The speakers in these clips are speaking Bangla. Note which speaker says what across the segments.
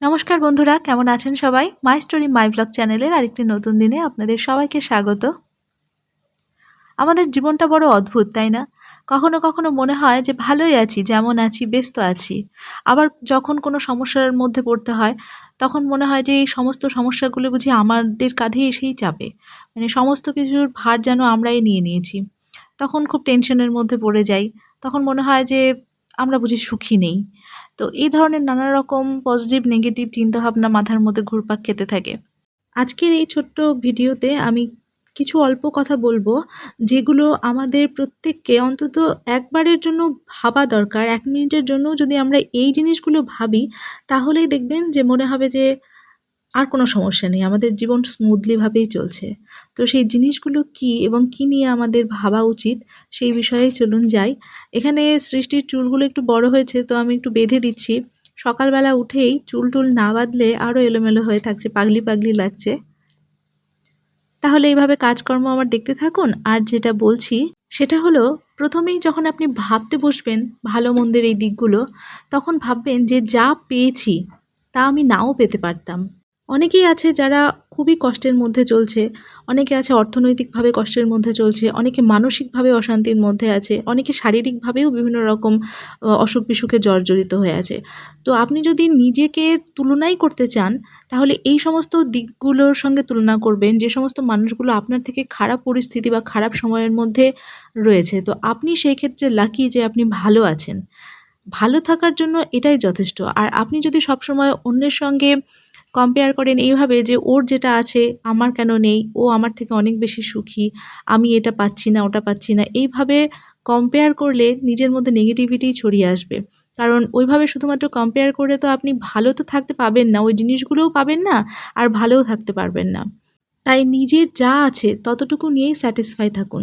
Speaker 1: নমস্কার বন্ধুরা, কেমন আছেন সবাই? মাই স্টোরি মাই ব্লগ চ্যানেলের আরেকটি নতুন দিনে আপনাদের সবাইকে স্বাগত। আমাদের জীবনটা বড় অদ্ভুত, তাই না? কখনো কখনো মনে হয় যে ভালোই আছি, যেমন আছি বেশ তো আছি। আবার যখন কোনো সমস্যার মধ্যে পড়তে হয়, তখন মনে হয় যে এই সমস্ত সমস্যাগুলো বুঝি আমাদের কাঁধে এসেই চাপে। মানে সমস্ত কিছুর ভার যেন আমরাই নিয়ে নিয়েছি। তখন খুব টেনশনের মধ্যে পড়ে যাই। তখন মনে হয় যে আমরা বুঝি সুখী নেই। তো এই ধরনের নানা রকম পজিটিভ নেগেটিভ চিন্তাভাবনা মাথার মধ্যে ঘুরপাক খেতে থাকে। আজকের এই ছোট্ট ভিডিওতে আমি কিছু অল্প কথা বলবো, যেগুলো আমাদের প্রত্যেককে অন্তত একবারের জন্য ভাবা দরকার। ১ মিনিটের জন্যও যদি আমরা এই জিনিসগুলো ভাবি, তাহলেই দেখবেন যে মনে হবে যে আর কোনো সমস্যা নেই। আমাদের জীবন স্মুথলি ভাবেই চলছে। তো সেই জিনিসগুলো কী এবং কী নিয়ে আমাদের ভাবা উচিত, সেই বিষয়েই চলুন যাই। এখানে সৃষ্টির চুলগুলো একটু বড় হয়েছে, তো আমি একটু বেঁধে দিচ্ছি। সকালবেলা উঠেই চুল-টুল না বাঁধলে আরও এলোমেলো হয়ে থাকছে, পাগলি, পাগলি লাগছে। তাহলে এইভাবে কাজকর্ম আমার দেখতে থাকুন। আর যেটা বলছি সেটা হলো, প্রথমেই যখন আপনি ভাবতে বসবেন ভালো মন্দের এই দিকগুলো, তখন ভাববেন যে যা পেয়েছি তা আমি নাও পেতে পারতাম। অনেকেই আছে যারা খুবই কষ্টের মধ্যে চলছে, অনেকে আছে অর্থনৈতিকভাবে কষ্টের মধ্যে চলছে, অনেকে মানসিকভাবে অশান্তির মধ্যে আছে, অনেকে শারীরিকভাবেও বিভিন্ন রকম অসুখ-বিসুখে জর্জরিত হয়ে আছে। তো আপনি যদি নিজেকে তুলনাই করতে চান, তাহলে এই সমস্ত দিকগুলোর সঙ্গে তুলনা করবেন যে সমস্ত মানুষগুলো আপনার থেকে খারাপ পরিস্থিতি বা খারাপ সময়ের মধ্যে রয়েছে। তো আপনি সেই ক্ষেত্রে লাকি যে আপনি ভালো আছেন। ভালো থাকার জন্য এটাই যথেষ্ট। আর আপনি যদি সবসময় অন্যের সঙ্গে কম্পেয়ার করেন এইভাবে যে ওর যেটা আছে আমার কেন নেই? ও আমার থেকে অনেক বেশি সুখী। আমি এটা পাচ্ছি না, ওটা পাচ্ছি না। এইভাবে কম্পেয়ার করলে নিজের মধ্যে নেগেটিভিটি ছড়িয়ে আসবে। কারণ ওইভাবে শুধুমাত্র কম্পেয়ার করে তো আপনি ভালো তো থাকতে পাবেন না। ওই জিনিসগুলোও পাবেন না, আর ভালোও থাকতে পারবেন না। তাই নিজের যা আছে ততটুকু নিয়েই স্যাটিসফাই থাকুন।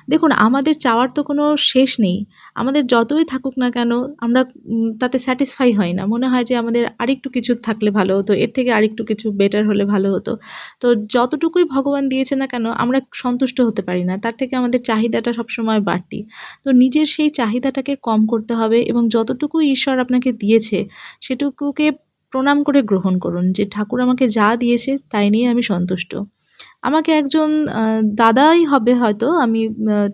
Speaker 1: দেখুন, আমাদের চাওয়ার তো কোনো শেষ নেই। আমাদের যতই থাকুক না কেন, আমরা তাতে স্যাটিসফাই হই না। মনে হয় যে আমাদের আরেকটু কিছু থাকলে ভালো হতো। এর থেকে আরেকটু কিছু বেটার হলে ভালো হতো। তো যতটুকুই ভগবান দিয়েছে না কেন, আমরা সন্তুষ্ট হতে পারি না। তার থেকে আমাদের চাহিদাটা সবসময় বাড়তি। তো নিজের সেই চাহিদাটাকে কম করতে হবে এবং যতটুকু ঈশ্বর আপনাকে দিয়েছে সেটুকুকে প্রণাম করে গ্রহণ করুন যে ঠাকুর আমাকে যা দিয়েছে তাই নিয়ে আমি সন্তুষ্ট। আমাকে একজন দাদাই হবে হয়তো, আমি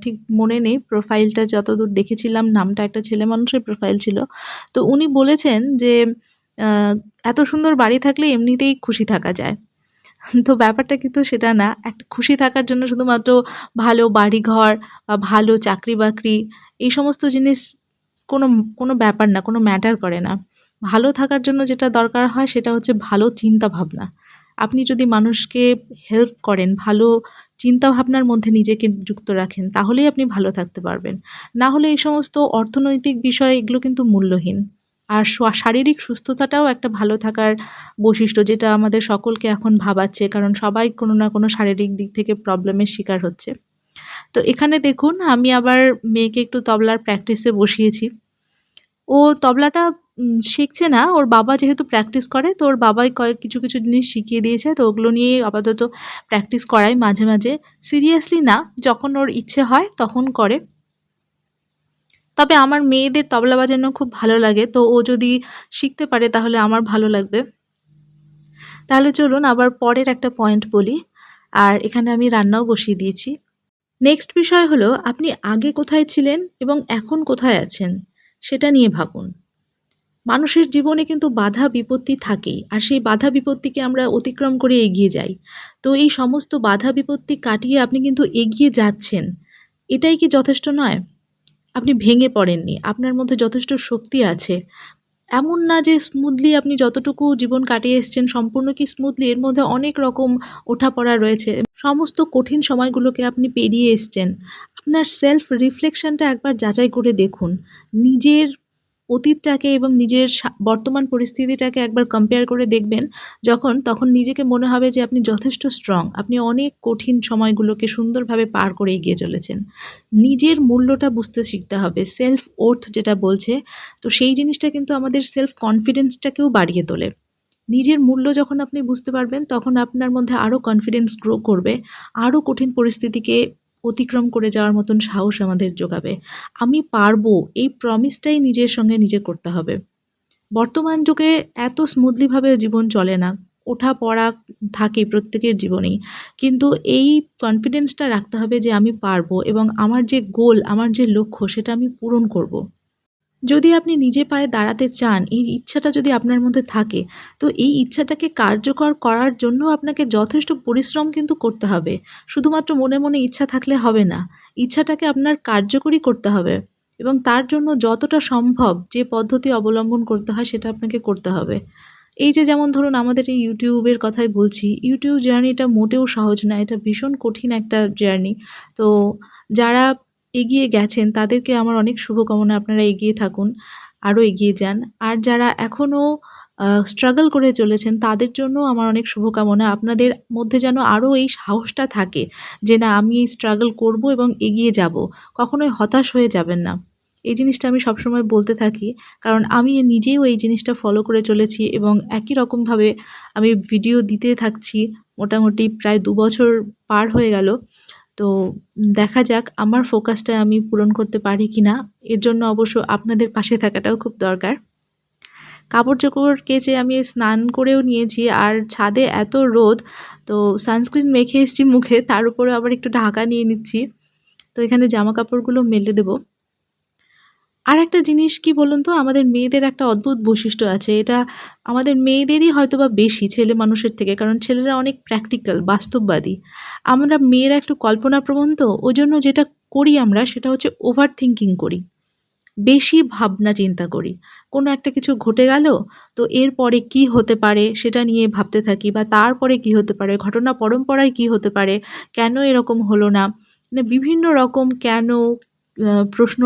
Speaker 1: ঠিক মনে নেই প্রোফাইলটা, যতদূর দেখেছিলাম নামটা একটা ছেলে মানুষের প্রোফাইল ছিল। তো উনি বলেছেন যে আ এত সুন্দর বাড়ি থাকলে এমনিতেই খুশি থাকা যায়। তো ব্যাপারটা কিন্তু সেটা না। একটা খুশি থাকার জন্য শুধুমাত্র ভালো বাড়িঘর বা ভালো চাকরি-বাকরি এই সমস্ত জিনিস কোনো কোনো ব্যাপার না, কোনো ম্যাটার করে না। ভালো থাকার জন্য যেটা দরকার হয় সেটা হচ্ছে ভালো চিন্তাভাবনা। আপনি যদি মানুষকে হেল্প করেন, ভালো চিন্তাভাবনার মধ্যে নিজেকে যুক্ত রাখেন, তাহলেই আপনি ভালো থাকতে পারবেন। না হলে এই সমস্ত অর্থনৈতিক বিষয় এগুলো কিন্তু মূল্যহীন। আর শারীরিক সুস্থতাটাও একটা ভালো থাকার বৈশিষ্ট্য, যেটা আমাদের সকলকে এখন ভাবাচ্ছে। কারণ সবাই কোনো না কোনো শারীরিক দিক থেকে প্রবলেমের শিকার হচ্ছে। তো এখানে দেখুন, আমি আবার মেয়েকে একটু তবলার প্র্যাকটিসে বসিয়েছি। ও তবলাটা শিখছে না। ওর বাবা যেহেতু প্র্যাকটিস করে, তো ওর বাবাই কিছু, কিছু জিনিস শিখিয়ে দিয়েছে। তো ওগুলো নিয়েই আপাতত প্র্যাকটিস করাই মাঝে, মাঝে। সিরিয়াসলি না, যখন ওর ইচ্ছে হয় তখন করে। তবে আমার মেয়েদের তবলা বাজানো খুব ভালো লাগে। তো ও যদি শিখতে পারে তাহলে আমার ভালো লাগবে। তাহলে চলুন আবার পরের একটা পয়েন্ট বলি। আর এখানে আমি রান্নাও বসিয়ে দিয়েছি। নেক্সট বিষয় হলো, আপনি আগে কোথায় ছিলেন এবং এখন কোথায় আছেন সেটা নিয়ে ভাবুন। মানুষের জীবনে কিন্তু বাধা বিপত্তি থাকেই, আর সেই বাধা বিপত্তিকে আমরা অতিক্রম করে এগিয়ে যাই। তো এই সমস্ত বাধা বিপত্তি কাটিয়ে আপনি কিন্তু এগিয়ে যাচ্ছেন। এটাই কি যথেষ্ট নয়? আপনি ভেঙে পড়েননি। আপনার মধ্যে যথেষ্ট শক্তি আছে। এমন না যে স্মুথলি আপনি যতটুকু জীবন কাটিয়ে এসছেন সম্পূর্ণ কি স্মুথলি, এর মধ্যে অনেক রকম ওঠাপড়া রয়েছে। সমস্ত কঠিন সময়গুলোকে আপনি পেরিয়ে এসছেন। আপনার সেলফ রিফ্লেকশনটা একবার যাচাই করে দেখুন। নিজের অতীতটাকে এবং নিজের বর্তমান পরিস্থিতিটাকে একবার কম্পেয়ার করে দেখবেন যখন, তখন নিজেকে মনে হবে যে আপনি যথেষ্ট স্ট্রং। আপনি অনেক কঠিন সময়গুলোকে সুন্দরভাবে পার করে এগিয়ে চলেছেন। নিজের মূল্যটা বুঝতে শিখতে হবে। সেলফ ওর্থ যেটা বলছে, তো সেই জিনিসটা কিন্তু আমাদের সেলফ কনফিডেন্সটাকেও বাড়িয়ে তোলে। নিজের মূল্য যখন আপনি বুঝতে পারবেন, তখন আপনার মধ্যে আরও কনফিডেন্স গ্রো করবে। আরও কঠিন পরিস্থিতিকে অতিক্রম করে যাওয়ার মতন সাহস আমাদের জোগাবে। আমি পারবো, এই প্রমিসটাই নিজের সঙ্গে নিজে করতে হবে। বর্তমান যুগে এত স্মুথলিভাবে জীবন চলে না। ওঠা-পড়া থাকে প্রত্যেকের জীবনেই। কিন্তু এই কনফিডেন্সটা রাখতে হবে যে আমি পারবো এবং আমার যে গোল, আমার যে লক্ষ্য সেটা আমি পূরণ করব। যদি আপনি নিজে পায়ে দাঁড়াতে চান, এই ইচ্ছাটা যদি আপনার মধ্যে থাকে, তো এই ইচ্ছাটাকে কার্যকর করার জন্য আপনাকে যথেষ্ট পরিশ্রম কিন্তু করতে হবে। শুধুমাত্র মনে, মনে ইচ্ছা থাকলে হবে না। ইচ্ছাটাকে আপনার কার্যকরী করতে হবে এবং তার জন্য যতটা সম্ভব যে পদ্ধতি অবলম্বন করতে হয় সেটা আপনাকে করতে হবে। এই যে যেমন ধরুন আমাদের এই YouTube এর কথাই বলছি। YouTube জার্নিটা মোটেও সহজ না। এটা ভীষণ কঠিন একটা জার্নি। তো যারা এগিয়ে গেছেন তাদেরকে আমার অনেক শুভকামনা। আপনারা এগিয়ে থাকুন, আরো এগিয়ে যান। আর যারা এখনো স্ট্রাগল করে চলেছেন তাদের জন্যও আমার অনেক শুভকামনা। আপনাদের মধ্যে যেন আরো এই সাহসটা থাকে যে না আমি এই স্ট্রাগল করব এবং এগিয়ে যাব। কখনোই হতাশ হয়ে যাবেন না। এই জিনিসটা আমি সবসময় বলতে থাকি। কারণ আমি নিজেও এই জিনিসটা ফলো করে চলেছি এবং একই রকমভাবে আমি ভিডিও দিতে থাকছি। মোটামুটি প্রায় ২ বছর পার হয়ে গেল। তো দেখা যাক আমার ফোকাসটা আমি পূরণ করতে পারি কিনা। এর জন্য অবশ্য আপনাদের পাশে থাকাটাও খুব দরকার। কাপড়-চোপড় কেচে আমি স্নান করেও নিয়েছি। আর ছাদে এত রোদ, তো সানস্ক্রিন মেখে এসেছি মুখে, তার উপরে আবার একটু ঢাকা নিয়ে নিচ্ছি। তো এখানে জামাকাপড়গুলো মেলে দেব। আরেকটা জিনিস কি বলুন তো, আমাদের মেয়েদের একটা অদ্ভুত বৈশিষ্ট্য আছে। এটা আমাদের মেয়েদেরই হয়তোবা বেশি ছেলে মানুষের থেকে। কারণ ছেলেরা অনেক প্র্যাকটিক্যাল, বাস্তববাদী। আমরা মেয়েরা একটু কল্পনাপ্রবণ তো, ওইজন্য যেটা করি আমরা সেটা হচ্ছে ওভার থিংকিং করি। বেশি ভাবনা চিন্তা করি। কোনো একটা কিছু ঘটে গেল, তো এরপরে কি হতে পারে সেটা নিয়ে ভাবতে থাকি বা তারপরে কি হতে পারে, ঘটনা পরম্পরায় কি হতে পারে, কেন এরকম হলো না? মানে বিভিন্ন রকম কেন প্রশ্ন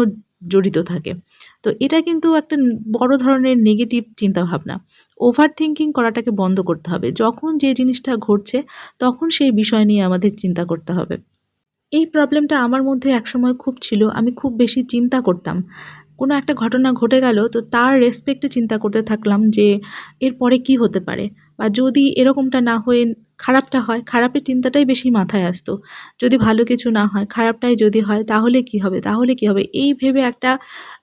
Speaker 1: জড়িত থাকে। তো এটা কিন্তু একটা বড় ধরনের নেগেটিভ চিন্তাভাবনা। ওভার থিংকিং করাটাকে বন্ধ করতে হবে। যখন যে জিনিসটা ঘটছে তখন সেই বিষয় নিয়ে আমাদের চিন্তা করতে হবে। এই প্রবলেমটা আমার মধ্যে একসময় খুব ছিল। আমি খুব বেশি চিন্তা করতাম। কোনো একটা ঘটনা ঘটে গেল তো তার রেসপেক্টে চিন্তা করতে থাকলাম যে এরপরে কি হতে পারে? বা যদি এরকমটা না হয়ে খারাপটা হয়, খারাপের চিন্তাটাই বেশি মাথায় আসতো। যদি ভালো কিছু না হয়, খারাপটাই যদি হয় তাহলে কি হবে? তাহলে কি হবে? এই ভেবে একটা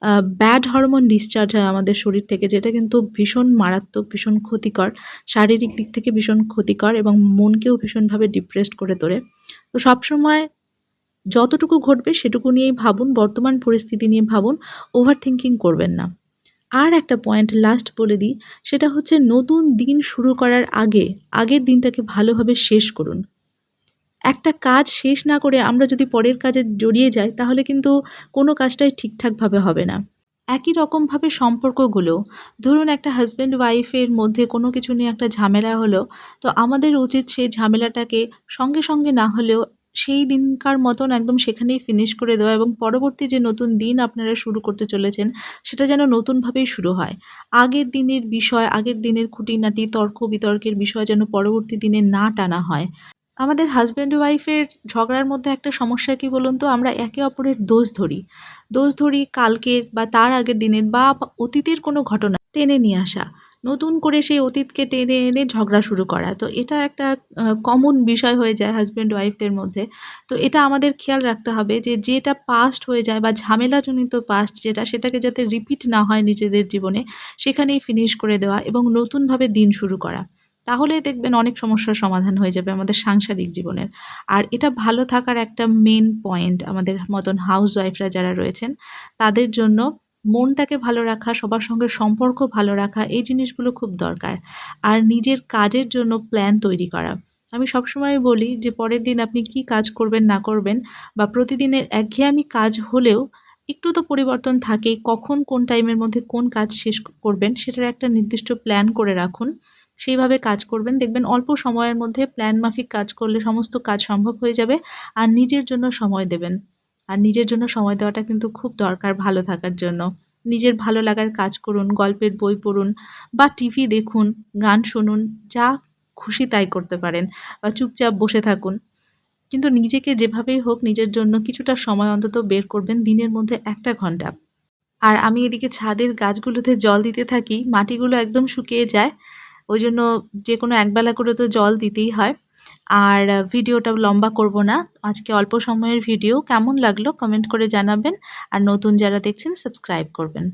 Speaker 1: আ ব্যাড হরমোন ডিসচার্জ হয় আমাদের শরীর থেকে, যেটা কিন্তু ভীষণ মারাত্মক, ভীষণ ক্ষতিকর। শারীরিক দিক থেকে ভীষণ ক্ষতিকর এবং মনকেও ভীষণভাবে ডিপ্রেসড করে তোলে। তো সবসময় যতটুকু ঘটবে সেটুকু নিয়েই ভাবুন, বর্তমান পরিস্থিতি নিয়ে ভাবুন, ওভার থিংকিং করবেন না। আর একটা পয়েন্ট লাস্ট বলে দিই, সেটা হচ্ছে নতুন দিন শুরু করার আগে, আগের দিনটাকে ভালোভাবে শেষ করুন। একটা কাজ শেষ না করে আমরা যদি পরের কাজে জড়িয়ে যাই তাহলে কিন্তু কোনো কাজটাই ঠিকঠাকভাবে হবে না। একই রকমভাবে সম্পর্কগুলো, ধরুন একটা হাসব্যান্ড ওয়াইফের মধ্যে কোনো কিছু নিয়ে একটা ঝামেলা হলো, তো আমাদের উচিত সেই ঝামেলাটাকে সঙ্গে, সঙ্গে না হলেও সেই দিনকার মতন একদম সেখানেই ফিনিশ করে দেওয়া এবং পরবর্তী যে নতুন দিন আপনারা শুরু করতে চলেছেন, সেটা যেন নতুনভাবেই শুরু হয়। আগের দিনের বিষয়, আগের দিনের খুঁটিনাটি তর্ক-বিতর্কের বিষয় যেন পরবর্তী দিনে না টানা হয়। আমাদের হাসব্যান্ড ওয়াইফের ঝগড়ার মধ্যে একটা সমস্যা কি বলুন তো? আমরা একে অপরের দোষ ধরি। দোষ ধরি কালকের বা তার আগের দিনের বা অতীতের কোনো ঘটনা টেনে নিয়ে আসা। নতুন করে সেই অতীতকে টেনে এনে ঝগড়া শুরু করা। তো এটা একটা কমন বিষয় হয়ে যায় হাসব্যান্ড ওয়াইফদের মধ্যে। তো এটা আমাদের খেয়াল রাখতে হবে যে যেটা পাস্ট হয়ে যায় বা ঝামেলাজনিত পাস্ট যেটা, সেটাকে যাতে রিপিট না হয় নিজেদের জীবনে, সেখানেই ফিনিশ করে দেওয়া এবং নতুনভাবে দিন শুরু করা। তাহলেই দেখবেন অনেক সমস্যার সমাধান হয়ে যাবে আমাদের সাংসারিক জীবনের। আর এটা ভালো থাকার একটা মেইন পয়েন্ট আমাদের মতন হাউসওয়াইফরা যারা রয়েছেন, তাদের জন্য মনটাকে ভালো রাখা, সবার সঙ্গে সম্পর্ক ভালো রাখা, এই জিনিসগুলো খুব দরকার। আর নিজের কাজের জন্য প্ল্যান তৈরি করা। আমি সবসময় বলি যে পরের দিন আপনি কি কাজ করবেন না করবেন বা প্রতিদিনের একঘেয়েমি কাজ হলেও একটু তো পরিবর্তন থাকেই। কখন কোন টাইমের মধ্যে কোন কাজ শেষ করবেন সেটার একটা নির্দিষ্ট প্ল্যান করে রাখুন। সেইভাবে কাজ করবেন। দেখবেন অল্প সময়ের মধ্যে প্ল্যান মাফিক কাজ করলে সমস্ত কাজ সম্ভব হয়ে যাবে। আর নিজের জন্য সময় দেবেন। আর নিজের জন্য সময় দেওয়াটা কিন্তু খুব দরকার ভালো থাকার জন্য। নিজের ভালো লাগার কাজ করুন, গল্পের বই পড়ুন বা টিভি দেখুন, গান শুনুন, যা খুশি তাই করতে পারেন বা চুপচাপ বসে থাকুন। কিন্তু নিজেকে যেভাবেই হোক নিজের জন্য কিছুটা সময় অন্তত বের করবেন দিনের মধ্যে ১ টা ঘন্টা। আর আমি এদিকে ছাদের গাছগুলোতে জল দিতে থাকি। মাটিগুলো একদম শুকিয়ে যায়। ওইজন্য যেকোনো একবেলা করে তো জল দিতেই হয়। আর ভিডিওটা লম্বা করব না। আজকে অল্প সময়ের ভিডিও। কেমন লাগলো কমেন্ট করে জানাবেন। আর নতুন যারা দেখছেন সাবস্ক্রাইব করবেন।